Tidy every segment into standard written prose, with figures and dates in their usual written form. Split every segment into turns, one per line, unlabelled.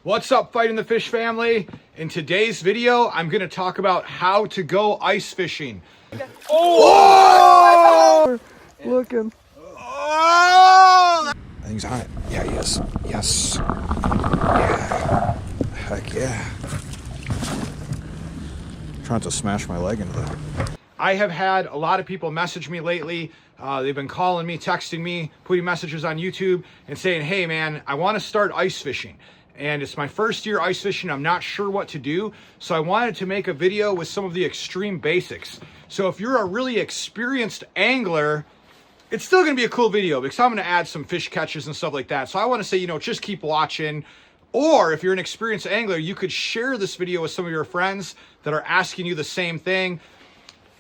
What's up, Fighting the Fish family? In today's video, I'm going to talk about how to go ice fishing. Oh!
Looking.
Oh! I think he's on it. Yeah, he is. Yes. Yeah. Heck yeah. I'm trying to smash my leg into that. I have had a lot of people message me lately. They've been calling me, texting me, putting messages on YouTube and saying, hey man, I want to start ice fishing. And it's my first year ice fishing. I'm not sure what to do. So I wanted to make a video with some of the extreme basics. So if you're a really experienced angler, it's still going to be a cool video because I'm going to add some fish catches and stuff like that. So I want to say, just keep watching. Or if you're an experienced angler, you could share this video with some of your friends that are asking you the same thing.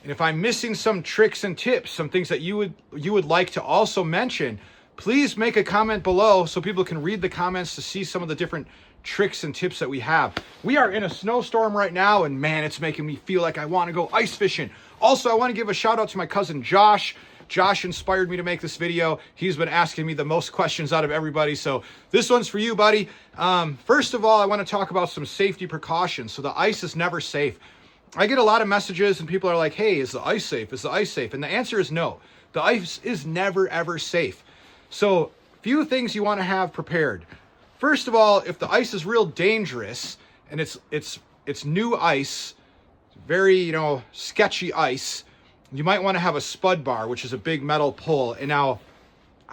And if I'm missing some tricks and tips, some things that you would like to also mention, please make a comment below so people can read the comments to see some of the different tricks and tips that we have. We are in a snowstorm right now, and man, it's making me feel like I want to go ice fishing. Also, I want to give a shout out to my cousin Josh. Josh inspired me to make this video. He's been asking me the most questions out of everybody, so this one's for you, buddy. First of all, I want to talk about some safety precautions. So the ice is never safe. I get a lot of messages and people are like, hey, is the ice safe? Is the ice safe? And the answer is no. The ice is never, ever safe. So few things you want to have prepared. First of all, if the ice is real dangerous and it's new ice, very, sketchy ice, you might want to have a spud bar, which is a big metal pole. And now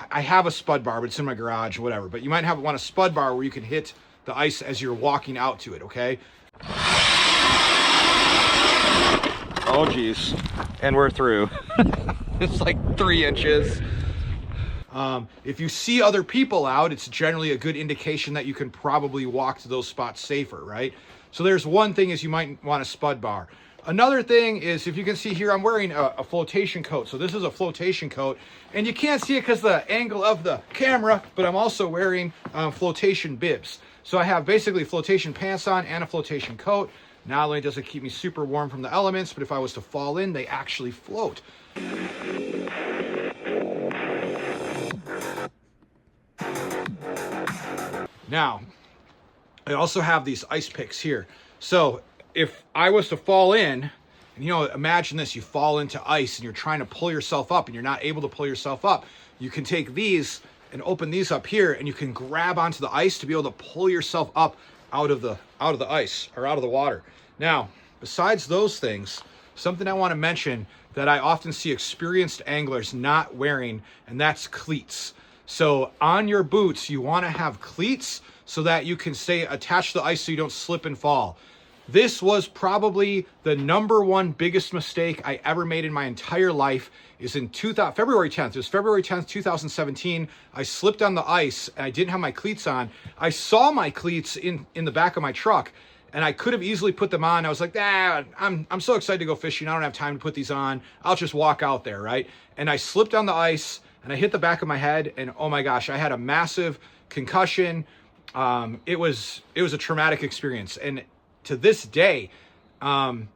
I have a spud bar, but it's in my garage or whatever. But you might want a spud bar where you can hit the ice as you're walking out to it, okay? Oh, geez. And we're through. It's like 3 inches. If you see other people out, it's generally a good indication that you can probably walk to those spots safer, right? So there's one thing is you might want a spud bar. Another thing is, if you can see here, I'm wearing a flotation coat. So this is a flotation coat, and you can't see it because the angle of the camera, but I'm also wearing flotation bibs. So I have basically flotation pants on and a flotation coat. Not only does it keep me super warm from the elements, but if I was to fall in, they actually float. Now, I also have these ice picks here. So if I was to fall in, and imagine this, you fall into ice and you're trying to pull yourself up and you're not able to pull yourself up, you can take these and open these up here and you can grab onto the ice to be able to pull yourself up out of the ice or out of the water. Now, besides those things, something I want to mention that I often see experienced anglers not wearing, and that's cleats. So on your boots, you want to have cleats so that you can stay attached to the ice so you don't slip and fall. This was probably the #1 biggest mistake I ever made in my entire life. Is in February 10th. It was February 10th, 2017. I slipped on the ice and I didn't have my cleats on. I saw my cleats in the back of my truck and I could have easily put them on. I was like, I'm so excited to go fishing. I don't have time to put these on. I'll just walk out there, right? And I slipped on the ice and I hit the back of my head and oh my gosh, I had a massive concussion. It was a traumatic experience. And to this day, and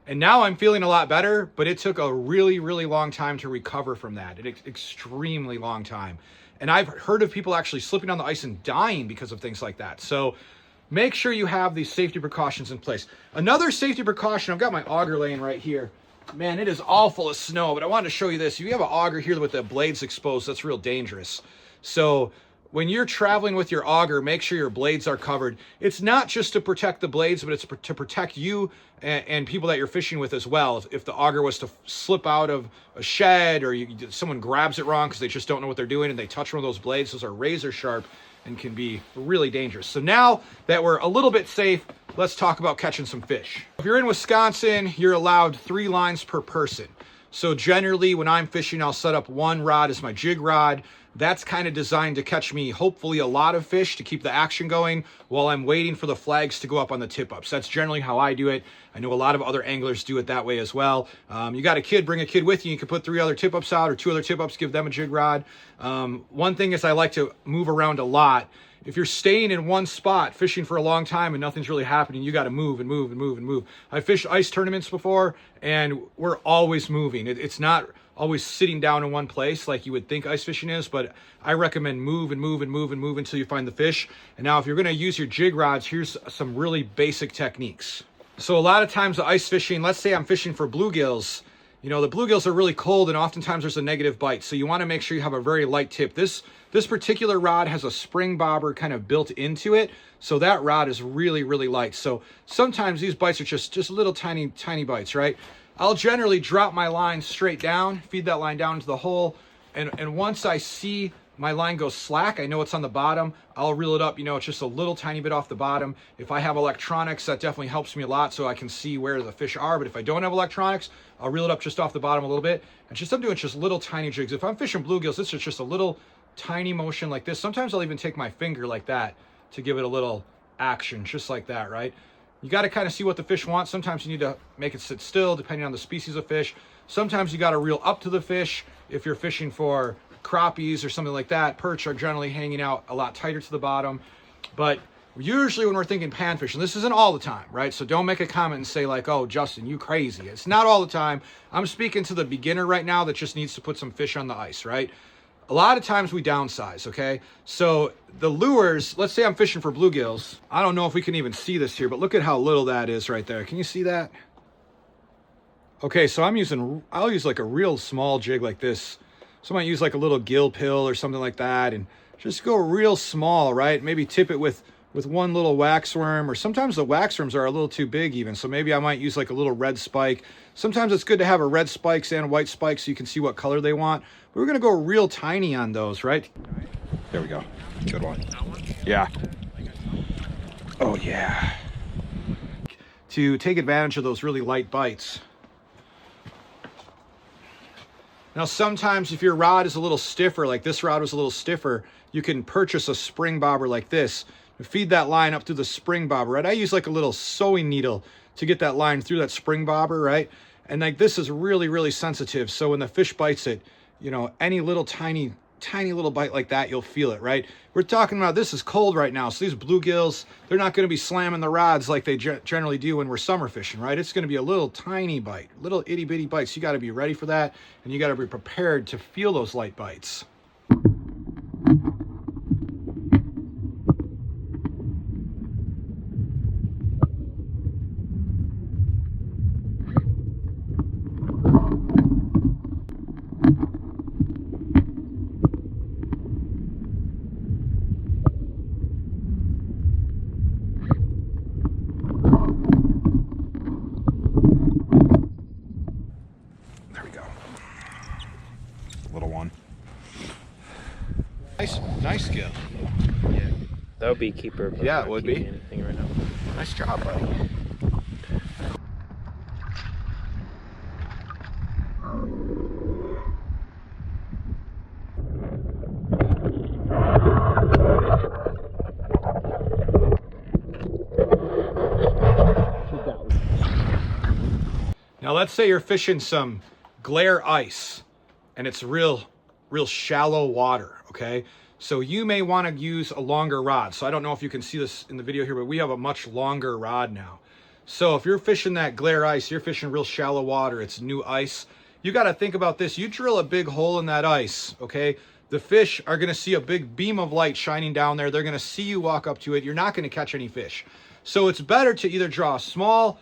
now I'm feeling a lot better, but it took a really, really long time to recover from that. An extremely long time. And I've heard of people actually slipping on the ice and dying because of things like that. So make sure you have these safety precautions in place. Another safety precaution, I've got my auger laying right here. Man, it is all full of snow, but I wanted to show you this. If you have an auger here with the blades exposed, that's real dangerous. So when you're traveling with your auger, make sure your blades are covered. It's not just to protect the blades, but it's to protect you and people that you're fishing with as well. If the auger was to slip out of a shed or someone grabs it wrong because they just don't know what they're doing and they touch one of those blades, those are razor sharp and can be really dangerous. So now that we're a little bit safe, let's talk about catching some fish. If you're in Wisconsin, you're allowed 3 lines per person. So generally when I'm fishing, I'll set up 1 rod as my jig rod. That's kind of designed to catch me, hopefully, a lot of fish to keep the action going while I'm waiting for the flags to go up on the tip-ups. That's generally how I do it. I know a lot of other anglers do it that way as well. You got a kid, bring a kid with you. You can put 3 other tip-ups out or 2 other tip-ups, give them a jig rod. One thing is I like to move around a lot. If you're staying in one spot fishing for a long time and nothing's really happening, you got to move and move and move and move. I fished ice tournaments before and we're always moving. It's not always sitting down in one place like you would think ice fishing is, but I recommend move and move and move and move until you find the fish. And now if you're gonna use your jig rods, here's some really basic techniques. So a lot of times the ice fishing, let's say I'm fishing for bluegills, you know, the bluegills are really cold and oftentimes there's a negative bite. So you wanna make sure you have a very light tip. This particular rod has a spring bobber kind of built into it. So that rod is really, really light. So sometimes these bites are just little tiny bites, right? I'll generally drop my line straight down, feed that line down into the hole. And once I see my line go slack, I know it's on the bottom, I'll reel it up. You know, it's just a little tiny bit off the bottom. If I have electronics, that definitely helps me a lot so I can see where the fish are. But if I don't have electronics, I'll reel it up just off the bottom a little bit. And I'm doing just little tiny jigs. If I'm fishing bluegills, this is just a little tiny motion like this. Sometimes I'll even take my finger like that to give it a little action, just like that, right? You got to kind of see what the fish wants. Sometimes you need to make it sit still depending on the species of fish. Sometimes you got to reel up to the fish. If you're fishing for crappies or something like that, perch are generally hanging out a lot tighter to the bottom. But usually when we're thinking panfish, and this isn't all the time, right? So don't make a comment and say like, oh, Justin, you crazy. It's not all the time. I'm speaking to the beginner right now that just needs to put some fish on the ice, right? A lot of times we downsize, okay? So the lures, let's say I'm fishing for bluegills. I don't know if we can even see this here, but look at how little that is right there. Can you see that? Okay, so I'll use like a real small jig like this. So I might use like a little gill pill or something like that and just go real small, right? Maybe tip it with one little waxworm, or sometimes the waxworms are a little too big even. So maybe I might use like a little red spike. Sometimes it's good to have a red spikes and a white spike so you can see what color they want. But we're gonna go real tiny on those, right? There we go. Good one. Yeah. Oh yeah. To take advantage of those really light bites. Now sometimes if your rod is a little stiffer, like this rod was a little stiffer, you can purchase a spring bobber like this. Feed that line up through the spring bobber, right? I use like a little sewing needle to get that line through that spring bobber, right? And like this is really, really sensitive. So when the fish bites it, you know, any little tiny little bite like that, you'll feel it, right? We're talking about, this is cold right now. So these bluegills, they're not going to be slamming the rods like they generally do when we're summer fishing, right? It's going to be a little tiny bite, little itty bitty bites. You got to be ready for that. And you got to be prepared to feel those light bites. Little one. Nice gill.
Yeah, that would be keeper.
Yeah, it would be.
Anything right now.
Nice job, buddy. Now let's say you're fishing some glare ice and it's real shallow water, okay? So you may want to use a longer rod. So I don't know if you can see this in the video here, but we have a much longer rod now. So if you're fishing that glare ice, you're fishing real shallow water, it's new ice, you got to think about this. You drill a big hole in that ice, okay? The fish are going to see a big beam of light shining down there. They're going to see you walk up to it. You're not going to catch any fish. So it's better to either draw a small,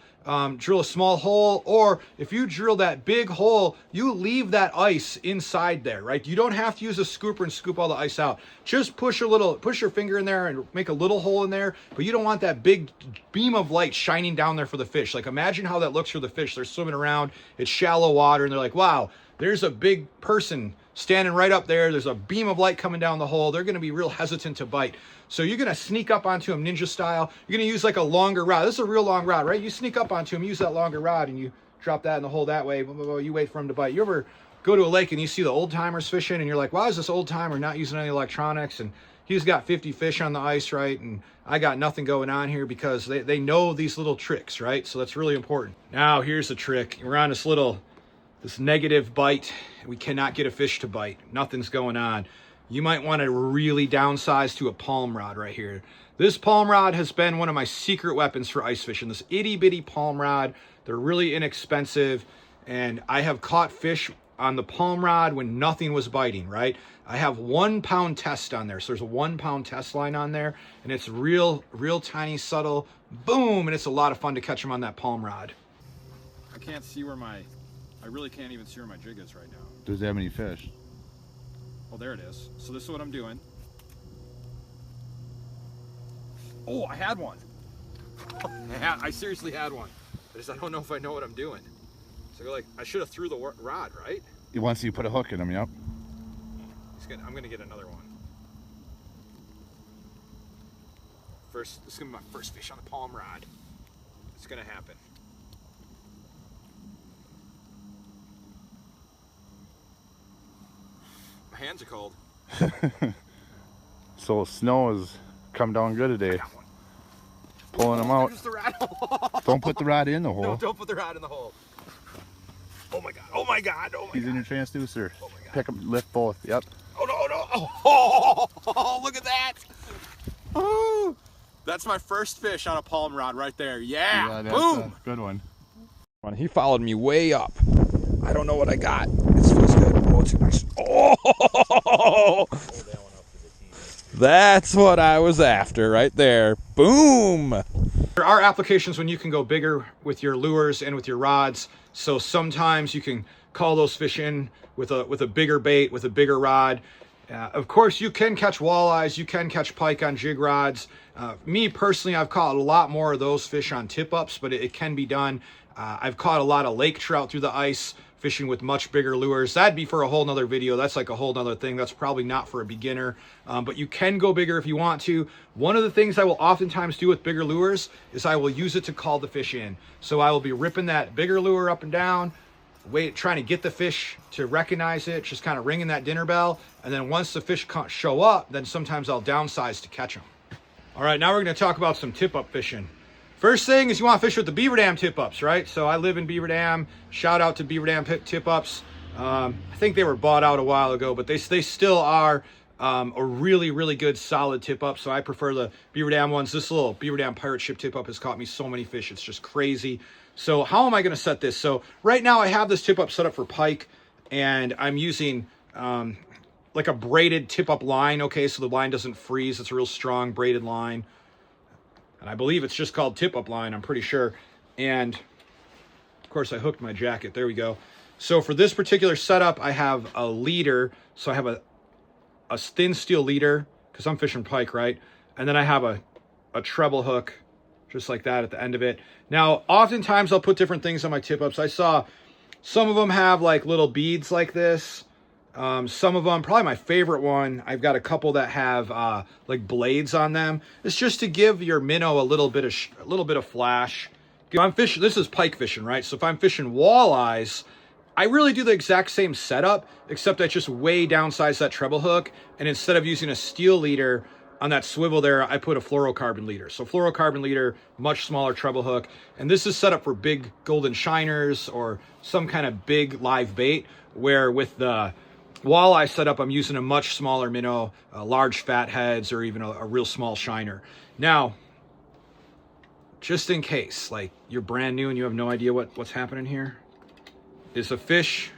drill a small hole, or if you drill that big hole, you leave that ice inside there, right? You don't have to use a scooper and scoop all the ice out. Just push your finger in there and make a little hole in there, but you don't want that big beam of light shining down there for the fish. Like imagine how that looks for the fish. They're swimming around, it's shallow water, and they're like, wow, there's a big person standing right up there. There's a beam of light coming down the hole. They're going to be real hesitant to bite. So you're going to sneak up onto them ninja style. You're going to use like a longer rod. This is a real long rod, right? You sneak up onto them, use that longer rod, and you drop that in the hole that way. You wait for them to bite. You ever go to a lake and you see the old timers fishing and you're like, why is this old timer not using any electronics? And he's got 50 fish on the ice, right? And I got nothing going on here, because they know these little tricks, right? So that's really important. Now here's the trick. We're on this negative bite. We cannot get a fish to bite. Nothing's going on. You might want to really downsize to a palm rod right here. This palm rod has been one of my secret weapons for ice fishing. This itty bitty palm rod. They're really inexpensive, and I have caught fish on the palm rod when nothing was biting, right? I have 1 pound test on there. So there's a 1 pound test line on there, and it's real tiny, subtle, boom, and it's a lot of fun to catch them on that palm rod. I can't see where I really can't even see where my jig is right now.
Does it have any fish?
Oh, there it is. So this is what I'm doing. Oh, I had one. I seriously had one. I don't know if I know what I'm doing. So like, I should have threw the rod, right?
Once you put a hook in him, yep.
I'm gonna get another one. This is gonna be my first fish on the palm rod. It's gonna happen. My hands are cold.
So snow has come down good today. Pulling them out.
There's the rod.
Don't put the rod in the hole.
No, don't put the rod in the hole. Oh my god, oh my god, oh my god.
He's in your transducer.
Oh my god.
Pick him, lift both, yep.
Oh no, no, oh, look at that. Oh, that's my first fish on a palm rod right there. Yeah,
that's
boom.
a good one.
He followed me way up. I don't know what I got. This feels good. Oh, it's a nice. Oh, that's what I was after right there. Boom. There are applications when you can go bigger with your lures and with your rods. So sometimes you can call those fish in with a bigger bait, with a bigger rod. Of course, you can catch walleyes, you can catch pike on jig rods. Me personally, I've caught a lot more of those fish on tip-ups, but it can be done. I've caught a lot of lake trout through the ice, fishing with much bigger lures. That'd be for a whole nother video. That's like a whole nother thing. That's probably not for a beginner, but you can go bigger if you want to. One of the things I will oftentimes do with bigger lures is I will use it to call the fish in. So I will be ripping that bigger lure up and down, trying to get the fish to recognize it, just kind of ringing that dinner bell. And then once the fish show up, then sometimes I'll downsize to catch them. All right, now we're going to talk about some tip-up fishing. First thing is you want to fish with the Beaver Dam tip-ups, right? So I live in Beaver Dam. Shout out to Beaver Dam tip-ups. I think they were bought out a while ago, but they still are a really good solid tip-up. So I prefer the Beaver Dam ones. This little Beaver Dam pirate ship tip-up has caught me so many fish. It's just crazy. So how am I going to set this? So right now I have this tip-up set up for pike, and I'm using like a braided tip-up line. Okay, so the line doesn't freeze. It's a real strong braided line. And I believe it's just called tip-up line, I'm pretty sure. And of course I hooked my jacket. There we go. So for this particular setup, I have a leader. So I have a thin steel leader because I'm fishing pike, right? And then I have a treble hook just like that at the end of it. Now, oftentimes I'll put different things on my tip-ups. I saw some of them have like little beads like this. Some of them, probably my favorite one, I've got a couple that have like blades on them. It's just to give your minnow a little bit of flash. If I'm fishing, this is pike fishing, right? So if I'm fishing walleyes, I really do the exact same setup, except I just way downsize that treble hook, and instead of using a steel leader on that swivel there, I put a fluorocarbon leader. So fluorocarbon leader, much smaller treble hook, and this is set up for big golden shiners or some kind of big live bait, where with the walleye setup, I'm using a much smaller minnow, large fat heads, or even a real small shiner. Now, just in case, like you're brand new and you have no idea what's happening here, is a fish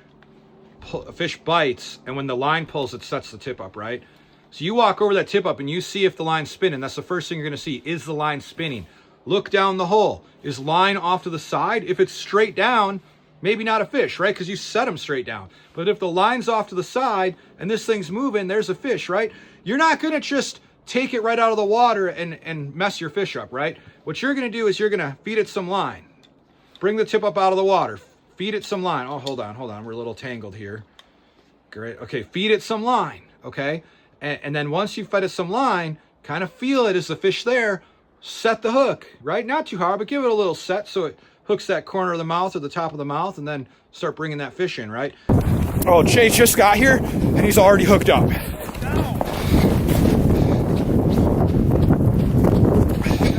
bites, and when the line pulls, it sets the tip up, right? So you walk over that tip up and you see if the line's spinning. That's the first thing you're gonna see. Is the line spinning? Look down the hole. Is line off to the side? If it's straight down, maybe not a fish, right? Because you set them straight down. But if the line's off to the side and this thing's moving, there's a fish, right? You're not gonna just take it right out of the water and mess your fish up, right? What you're gonna do is you're gonna feed it some line. Bring the tip up out of the water. Feed it some line. Oh, hold on. We're a little tangled here. Great. Okay, feed it some line, okay? And then once you've fed it some line, kind of feel it. Is the fish there? Set the hook, right? Not too hard, but give it a little set so it hooks that corner of the mouth or the top of the mouth, and then start bringing that fish in, right? Oh, Chase just got here, and he's already hooked up.
I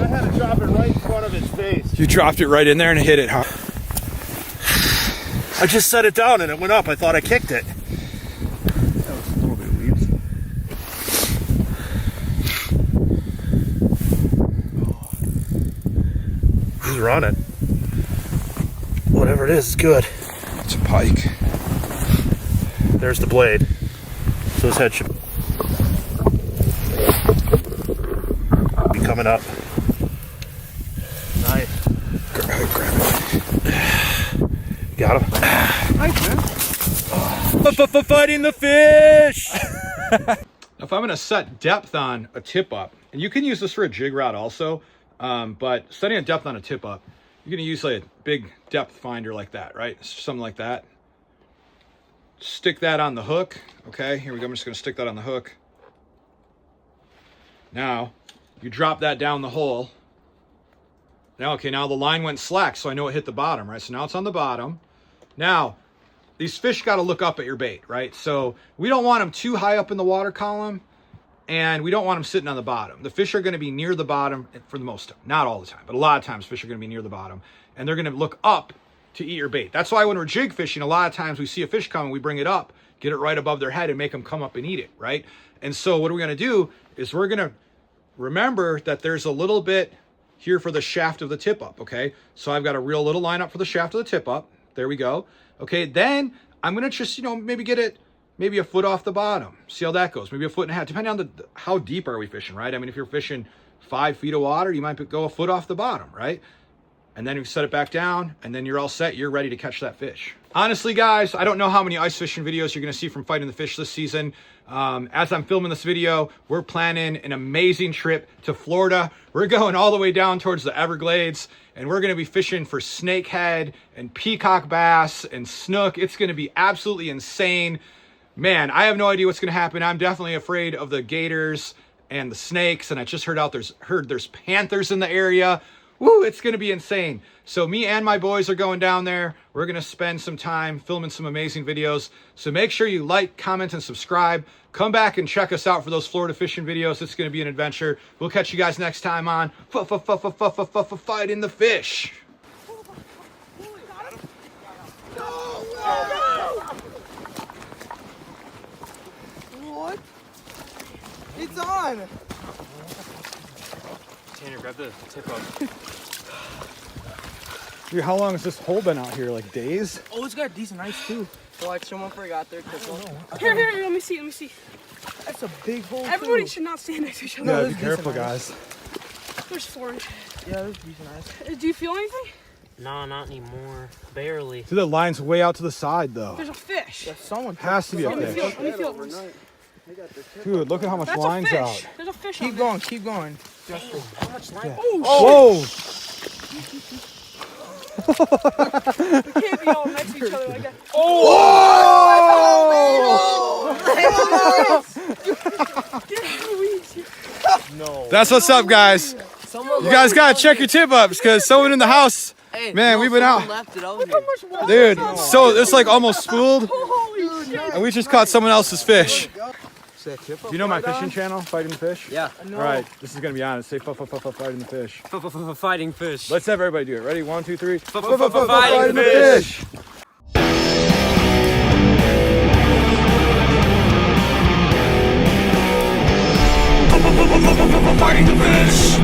had to drop it right in front of his face.
You dropped it right in there and it hit it, huh?
I just set it down and it went up. I thought I kicked it.
That was a little bit of leaves.
He's running. Whatever it is, it's good.
It's a pike.
There's the blade. So his head should be coming up. Nice.
Grab it.
Got him.
Nice, man.
Fighting the fish!
If I'm gonna set depth on a tip up, and you can use this for a jig rod also, but setting a depth on a tip up, you're gonna use like a big depth finder like that, right? Something like that. Stick that on the hook. Okay, here we go. I'm just gonna stick that on the hook. Now, you drop that down the hole. Now, okay, now the line went slack, so I know it hit the bottom, right? So now it's on the bottom. Now, these fish got to look up at your bait, right? So we don't want them too high up in the water column, and we don't want them sitting on the bottom. The fish are going to be near the bottom for the most time. Not all the time, but a lot of times fish are going to be near the bottom, and they're going to look up to eat your bait. That's why when we're jig fishing, a lot of times we see a fish coming, we bring it up, get it right above their head, and make them come up and eat it, right? And so what we're going to do is we're going to remember that there's a little bit here for the shaft of the tip up, okay? So I've got a real little line up for the shaft of the tip up. There we go. Okay, then I'm gonna just, maybe get it maybe a foot off the bottom. See how that goes. Maybe a foot and a half, depending on how deep are we fishing, right? I mean, if you're fishing 5 feet of water, you might go a foot off the bottom, right? And then you set it back down, and then you're all set. You're ready to catch that fish. Honestly, guys, I don't know how many ice fishing videos you're gonna see from Fighting the Fish this season. As I'm filming this video, we're planning an amazing trip to Florida. We're going all the way down towards the Everglades, and we're gonna be fishing for snakehead and peacock bass and snook. It's gonna be absolutely insane. Man, I have no idea what's gonna happen. I'm definitely afraid of the gators and the snakes, and I just heard there's panthers in the area. Woo, it's gonna be insane. So me and my boys are going down there. We're gonna spend some time filming some amazing videos. So make sure you like, comment, and subscribe. Come back and check us out for those Florida fishing videos. It's gonna be an adventure. We'll catch you guys next time on Fighting the Fish.
What? It's on!
Tanner, grab the tip up.
Dude, how long has this hole been out here? Like days?
Oh, it's got decent ice too. So like someone forgot their tip on.
Here, let me see.
That's a big hole.
Everybody
too.
should not stand next to each other.
No,
Yeah,
there's
be careful,
decent
guys.
There's 4 inches.
Yeah, there's decent ice.
Do you feel anything?
No, not anymore. Barely.
Dude, the line's way out to the side, though.
There's a fish.
Yeah, someone
Has to be a
Let me feel
fish.
it. Let me feel it.
Dude, look at how much
That's a
line's
fish.
out.
There's a fish
Keep
on
going, keep going.
How much line?
Whoa!
there. We can't be all next to each other like that.
That's what's up, guys. You guys gotta check your tip ups because someone in the house, man, we've been out.
Left it over
Dude, so it's like almost spooled,
Holy shit.
and we just caught someone else's fish. Do you know my fishing channel, Fighting the Fish?
Yeah.
All right, this is gonna be on it. Say Fighting the Fish.
Fighting fish.
Let's have everybody do it. Ready? 1, 2, 3.
Fighting fish.
Fighting the fish.